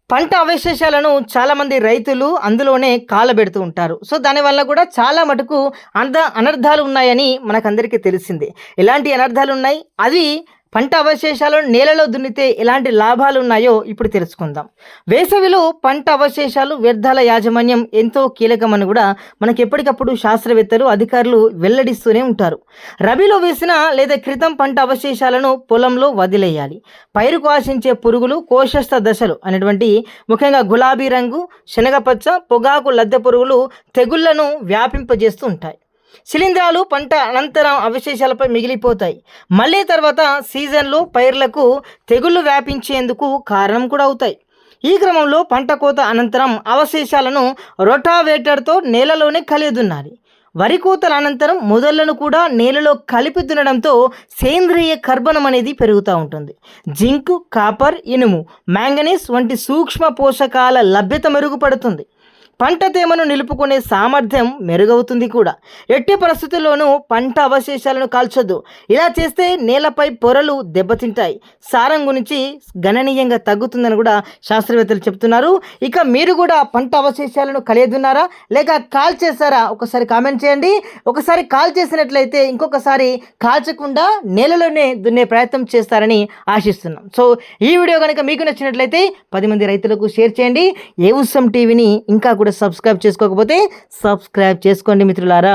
పంట అవశేషాలను చాలామంది రైతులు అందులోనే కాలబెడుతూ ఉంటారు. సో, దానివల్ల కూడా చాలా మటుకు అనర్థాలు ఉన్నాయని మనకందరికీ తెలిసిందే. ఎలాంటి అనర్థాలున్నాయి? అవి పంట అవశేషాలను నేలలో దున్నితే ఎలాంటి లాభాలున్నాయో ఇప్పుడు తెలుసుకుందాం. వేసవిలో పంట అవశేషాలు, వ్యర్థాల యాజమాన్యం ఎంతో కీలకమని కూడా మనకి ఎప్పటికప్పుడు శాస్త్రవేత్తలు, అధికారులు వెల్లడిస్తూనే ఉంటారు. రబీలో వేసిన లేదా క్రితం పంట అవశేషాలను పొలంలో వదిలేయాలి. పైరుకు ఆశించే పురుగులు, కోశస్థ దశలు అనేటువంటి ముఖ్యంగా గులాబీ రంగు, శనగపచ్చ, పొగాకు లద్దె పురుగులు తెగుళ్లను వ్యాపింపజేస్తూ ఉంటాయి. శిలీంధ్రాలు పంట అనంతరం అవశేషాలపై మిగిలిపోతాయి. మళ్ళీ తర్వాత సీజన్లో పైర్లకు తెగుళ్లు వ్యాపించేందుకు కారణం కూడా అవుతాయి. ఈ క్రమంలో పంట కోత అనంతరం అవశేషాలను రొటావేటర్తో నేలలోనే కలియదున్నాలి. వరి కోతల అనంతరం మొదళ్లను కూడా నేలలో కలిపి దున్నడంతో సేంద్రియ కర్బనం అనేది పెరుగుతూ ఉంటుంది. జింక్, కాపర్, ఇనుము, మ్యాంగనీస్ వంటి సూక్ష్మ పోషకాల లభ్యత మెరుగుపడుతుంది. పంట తేమను నిలుపుకునే సామర్థ్యం మెరుగవుతుంది కూడా. ఎట్టి పరిస్థితుల్లోనూ పంట అవశేషాలను కాల్చొద్దు. ఇలా చేస్తే నేలపై పొరలు దెబ్బతింటాయి, సారం గురించి గణనీయంగా తగ్గుతుందని కూడా శాస్త్రవేత్తలు చెప్తున్నారు. ఇక మీరు కూడా పంట అవశేషాలను కలియదున్నారా లేక కాల్ చేశారా? ఒకసారి కామెంట్ చేయండి. ఒకసారి కాల్ చేసినట్లయితే ఇంకొకసారి కాల్చకుండా నేలలోనే దున్నే ప్రయత్నం చేస్తారని ఆశిస్తున్నాం. సో ఈ వీడియో కనుక మీకు నచ్చినట్లయితే 10 మంది రైతులకు షేర్ చేయండి. ఏ ఉత్సవం టీవీని ఇంకా కూడా సబ్స్క్రైబ్ చేసుకోకపోతే సబ్స్క్రైబ్ చేసుకోండి మిత్రులారా.